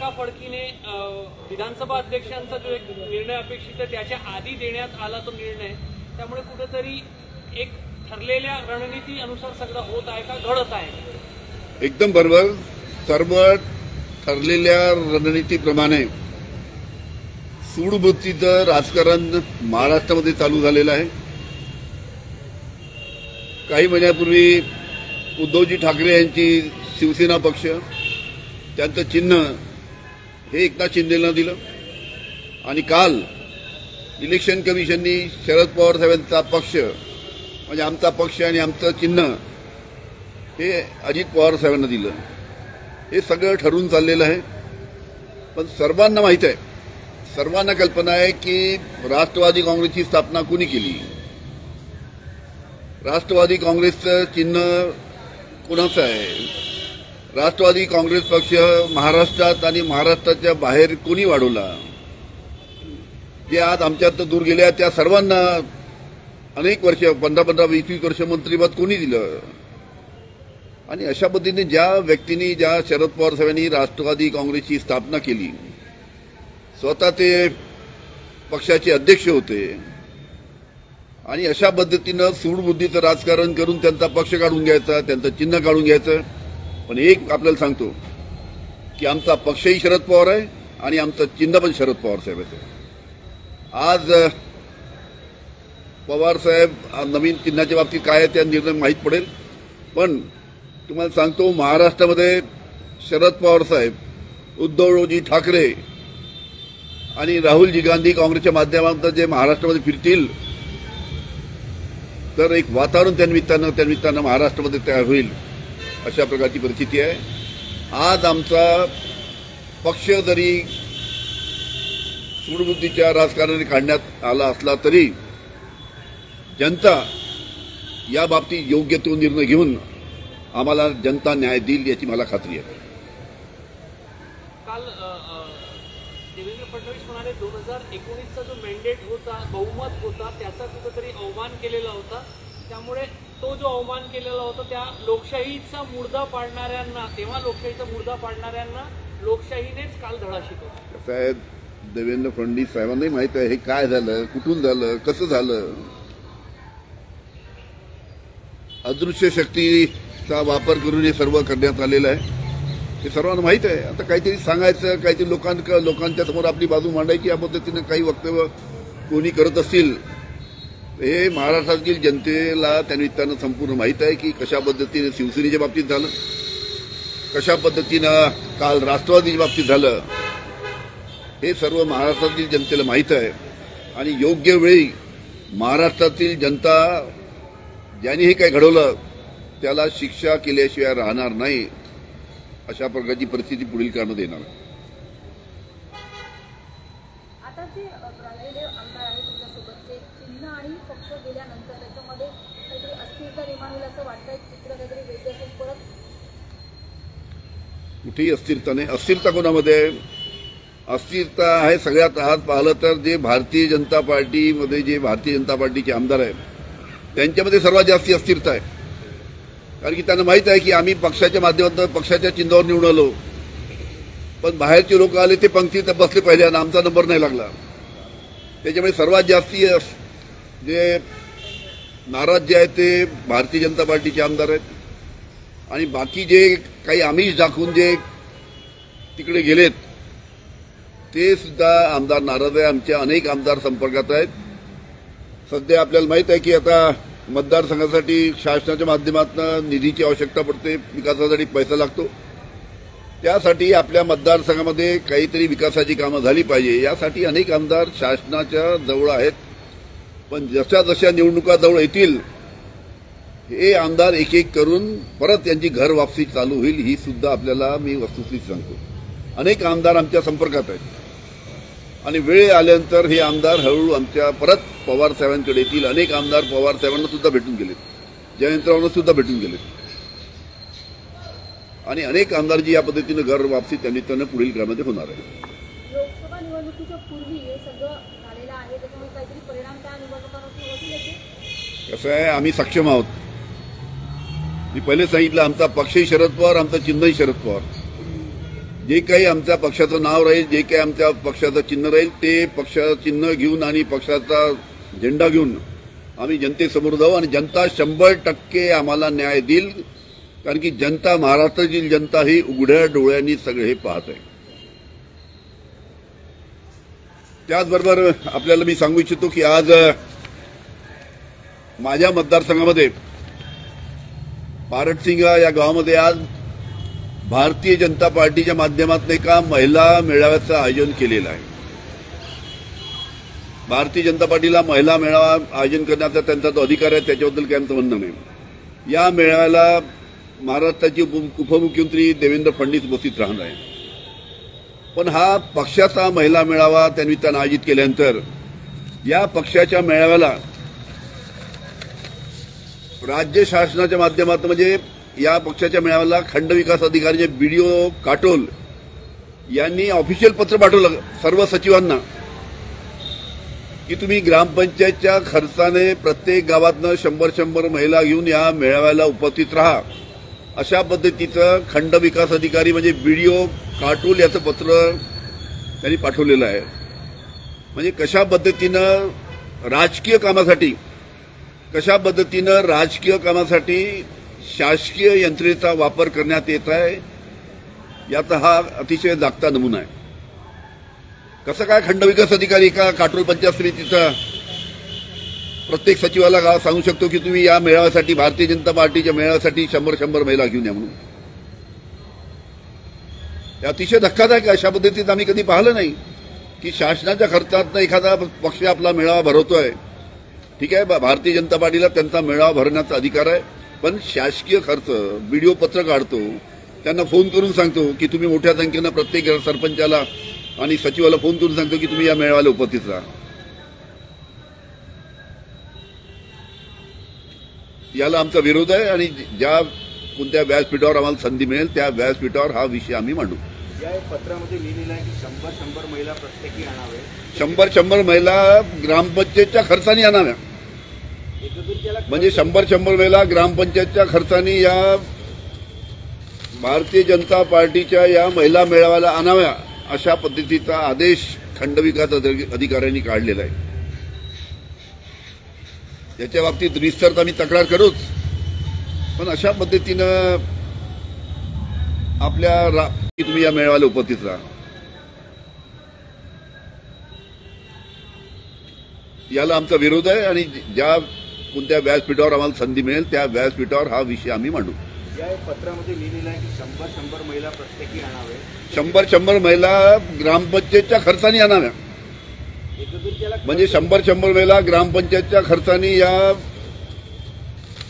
तडकाफडकीने विधानसभा अध्यक्षांचा जो एक निर्णय अपेक्षित आहे त्याच्या आधी देण्यात आला तो निर्णय, त्यामुळे कुठेतरी एक ठरलेल्या रणनीती अनुसार सगळं होत आहे का, घडत आहे? एकदम बरोबर. सर्व ठरलेल्या रणनीतीप्रमाणे सूडबुद्धीचं राजकारण महाराष्ट्रामध्ये चालू झालेलं आहे. काही महिन्यापूर्वी उद्धवजी ठाकरे यांची शिवसेना पक्ष, त्यांचं चिन्ह हे एकनाथ शिंदेंना दिलं आणि काल इलेक्शन कमिशननी शरद पवार साहेबांचा पक्ष म्हणजे आमचा पक्ष आणि आमचं चिन्ह हे अजित पवार साहेबांना दिलं. हे सगळं ठरवून चाललेलं आहे. पण सर्वांना माहीत आहे, सर्वांना कल्पना आहे की राष्ट्रवादी काँग्रेसची स्थापना कुणी केली, राष्ट्रवादी काँग्रेसचं चिन्ह कुणाचं आहे, राष्ट्रवादी काँग्रेस पक्ष महाराष्ट्रात आणि महाराष्ट्राच्या बाहेर कोणी वाढवला, जे आज आमच्यात दूर गेल्या त्या सर्वांना अनेक वर्ष 15-15, 20-20 वर्ष मंत्रिपद कोणी दिलं. आणि अशा पद्धतीने ज्या व्यक्तींनी, ज्या शरद पवार साहेबांनी राष्ट्रवादी काँग्रेसची स्थापना केली, स्वतः ते पक्षाचे अध्यक्ष होते आणि अशा पद्धतीनं सूडबुद्धीचं राजकारण करून त्यांचा पक्ष काढून घ्यायचा, त्यांचं चिन्ह काढून घ्यायचं. पण एक आपल्याला सांगतो की आमचा पक्षही शरद पवार आहे आणि आमचं चिन्ह पण शरद पवार साहेबांचं आहे. आज पवार साहेब नवीन चिन्हाच्या बाबतीत काय आहे त्या निर्णय माहीत पडेल. पण तुम्हाला सांगतो, महाराष्ट्रामध्ये शरद पवार साहेब, उद्धवजी ठाकरे आणि राहुलजी गांधी काँग्रेसच्या माध्यमातून जे महाराष्ट्रामध्ये फिरतील तर एक वातावरण त्यानिमित्तानं महाराष्ट्रामध्ये तयार होईल, अशा प्रकारची परिस्थिती आहे. आज आमचा पक्ष जरी सूडबुद्धीच्या राजकारणाने काढण्यात आला असला तरी जनता या बाबतीत योग्य तो निर्णय घेऊन आम्हाला जनता न्याय देईल याची मला खात्री आहे. काल देवेंद्र फडणवीस म्हणाले 2019चा जो मॅन्डेट होता, बहुमत होता, त्याचा कुठेतरी अवमान केलेला होता. त्यामुळे तो जो अवमान केलेला होता त्या लोकशाहीचा मुर्दा पाडणाऱ्यांना, तेव्हा लोकशाहीचा मुर्दा पाडणाऱ्यांना लोकशाहीनेच काल धडा शिकवला. साहेब, देवेंद्र फडणवीस साहेबांनाही माहित आहे हे काय झालं, कुठून झालं, कसं झालं. अदृश्य शक्तीचा वापर करून हे सर्व करण्यात आलेलं आहे, हे सर्वांना माहित आहे. आता काहीतरी सांगायचं, काहीतरी लोकांच्या समोर आपली बाजू मांडायची या पद्धतीनं काही वक्तव्य कोणी करत असतील, हे महाराष्ट्रातील जनतेला त्यानिमित्तानं संपूर्ण माहीत आहे की कशा पद्धतीने शिवसेनेच्या बाबतीत झालं, कशा पद्धतीनं काल राष्ट्रवादीच्या बाबतीत झालं, हे सर्व महाराष्ट्रातील जनतेला माहीत आहे. आणि योग्य वेळी महाराष्ट्रातील जनता ज्यांनी हे काही घडवलं त्याला शिक्षा केल्याशिवाय राहणार नाही, अशा प्रकारची परिस्थिती पुढील काळात येणार आहे. आता जे राहिलेले आमदार आहेत तुमच्यासोबतचे, चिन्ह आणि पक्ष गेल्यानंतर त्याच्यामध्ये काहीतरी अस्थिरता निर्माण होईल असं वाटतंय, चित्र काहीतरी वेगळं असेल परत? कुठेही अस्थिरता नाही. अस्थिरता कोणामध्ये अस्थिरता आहे? सगळ्यात आज पाहिलं तर जे भारतीय जनता पार्टीमध्ये जे भारतीय जनता पार्टीचे आमदार आहेत त्यांच्यामध्ये सर्वात जास्त अस्थिरता आहे. कारण की त्यांना माहीत आहे की आम्ही पक्षाच्या माध्यमातून पक्षाच्या चिन्हावर निवडून आलो, पण बाहेरचे लोक आले ते पंक्तीत बसले पाहिजे आणि आमचा नंबर नाही लागला. त्याच्यामुळे सर्वात जास्ती जे नाराज जे आहेत ते भारतीय जनता पार्टीचे आमदार आहेत आणि बाकी जे काही आमिष दाखवून जे तिकडे गेलेत ते सुद्धा आमदार नाराज आहे. आमचे अनेक आमदार संपर्कात आहेत. सध्या आपल्याला माहित आहे की आता मतदारसंघासाठी शासनाच्या माध्यमातून निधीची आवश्यकता पडते, विकासासाठी पैसा लागतो. त्यासाठी आपल्या मतदारसंघामध्ये काहीतरी विकासाची कामं झाली पाहिजे यासाठी अनेक आमदार शासनाच्या जवळ आहेत. पण जशा जशा निवडणुका जवळ येतील हे आमदार एक एक करून परत त्यांची घर वापसी चालू होईल, ही सुद्धा आपल्याला मी वस्तुस्थिती सांगतो. अनेक आमदार आमच्या संपर्कात आहेत आणि वेळ आल्यानंतर हे आमदार हळूहळू आमच्या परत पवार साहेबांकडे येतील. अनेक आमदार पवार साहेबांना सुद्धा भेटून गेलेत, जयंतरावांना सुद्धा भेटून गेलेत आणि अनेक आमदार जी या पद्धतीनं घर वापसी त्यांनी पुढील काळामध्ये होणार आहे. लोकसभा निवडणुकीच्या पूर्वी हे सगळं झालेलं आहे, त्याच्यामुळे काहीतरी परिणाम त्या निवडणुकांवरती होतील. कसं आहे, आम्ही सक्षम आहोत. मी पहिले सांगितलं आमचा पक्षही शरद पवार, आमचं चिन्हही शरद पवार. जे काही आमच्या पक्षाचं नाव राहील, जे काही आमच्या पक्षाचं चिन्ह राहील, ते पक्षाचं चिन्ह घेऊन आणि पक्षाचा झेंडा घेऊन आम्ही जनतेसमोर जाऊ आणि जनता 100% आम्हाला न्याय देईल. कारण की जनता, महाराष्ट्रातील जनता ही उघड्या डोळ्यांनी सगळे हे पाहत आहे. त्याचबरोबर आपल्याला मी सांगू इच्छितो की आज माझ्या मतदारसंघामध्ये पारटसिंगा या गावामध्ये आज भारतीय जनता पार्टीच्या माध्यमातून एका महिला मेळाव्याचं आयोजन केलेलं आहे. भारतीय जनता पार्टीला महिला मेळावा आयोजन करण्याचा त्यांचा जो अधिकार आहे त्याच्याबद्दल काही आमचं म्हणणं नाही. या मेळाव्याला महाराष्ट्राचे उपमुख्यमंत्री देवेंद्र फडणवीस उपस्थित राहणार आहे. पण हा पक्षाचा महिला मेळावा त्यानिमित्तानं आयोजित केल्यानंतर या पक्षाच्या मेळाव्याला राज्य शासनाच्या माध्यमातून म्हणजे या पक्षाच्या मेळाव्याला खंडविकास अधिकारी BDO काटोल यांनी ऑफिशियल पत्र पाठवलं सर्व सचिवांना की तुम्ही ग्रामपंचायतच्या खर्चाने प्रत्येक गावातनं 100 महिला घेऊन या मेळाव्याला उपस्थित राहा, अशा पद्धतीचं खंडविकास अधिकारी म्हणजे BDO काटोल याचं पत्र त्यांनी पाठवलेलं आहे. म्हणजे कशा पद्धतीनं राजकीय कामासाठी शासकीय यंत्रणेचा वापर करण्यात येत आहे, याचा हा अतिशय जागता नमुना आहे. कसं काय खंडविकास अधिकारी का काटोल पंचायत समितीचा प्रत्येक सचिवाला सांगू शकतो की तुम्ही या मेळाव्यासाठी, भारतीय जनता पार्टीच्या मेळाव्यासाठी 100 महिला घेऊन या म्हणून? हे अतिशय धक्कादायक आहे. अशा पद्धतीत आम्ही कधी पाहिलं नाही की शासनाच्या खर्चातनं एखादा पक्ष आपला मेळावा भरवतोय. ठीक आहे, भारतीय जनता पार्टीला त्यांचा मेळावा भरण्याचा अधिकार आहे, पण शासकीय खर्च BDO पत्र काढतो, त्यांना फोन करून सांगतो की तुम्ही मोठ्या संख्येनं प्रत्येक सरपंचाला आणि सचिवाला फोन करून सांगतो की तुम्ही या मेळाव्याला उपस्थित राहा. याला आमचा विरोध आहे आणि ज्या कोणत्या व्यासपीठावर आम्हाला संधी मिळेल त्या व्यासपीठावर हा विषय आम्ही मांडू. या पत्रामध्ये लिहिलेलं आहे की 100 महिला प्रत्येकी आणावे. 100 महिला ग्रामपंचायतच्या खर्चाने आणाव्या. म्हणजे 100 महिला ग्रामपंचायतच्या खर्चाने या भारतीय जनता पार्टीच्या या महिला मेळाव्याला आणाव्या, अशा पद्धतीचा आदेश खंडविकास अधिकाऱ्यांनी काढलेला आहे. याच्या बाबतीत रिस्तर आम्ही तक्रार करूच, पण अशा पद्धतीनं आपल्या तुम्ही या मेळाव्याला उपस्थित राहा, याला आमचा विरोध आहे आणि ज्या कोणत्या व्यासपीठावर आम्हाला संधी मिळेल त्या व्यासपीठावर हा विषय आम्ही मांडू. या पत्रामध्ये लिहिलेलं आहे की 100 महिला प्रत्येकी आणावे. 100 महिला ग्रामपंचायतच्या खर्चाने आणाव्या. म्हणजे 100 महिला ग्रामपंचायतच्या खर्चाने या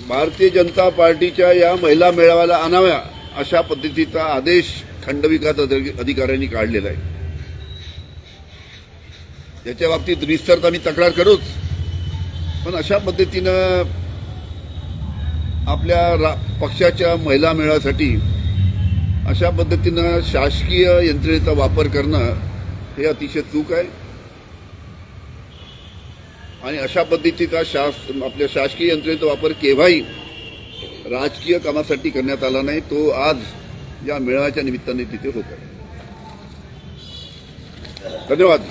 भारतीय जनता पार्टीच्या या महिला मेळाव्याला आणाव्या, अशा पद्धतीचा आदेश खंडविकास अधिकाऱ्यांनी काढलेला आहे. याच्या बाबतीत रिस्तर आम्ही तक्रार करूच, पण अशा पद्धतीनं आपल्या पक्षाच्या महिला मेळाव्यासाठी अशा पद्धतीनं शासकीय यंत्रणेचा वापर करणं हे अतिशय चूक आहे. आणि अशा पद्धतीचा आपल्या शासकीय यंत्रणेचा वापर केव्हाही राजकीय कामासाठी करण्यात आला नाही. तो आज या मेळाव्याच्या निमित्ताने तिथे होत आहे. धन्यवाद.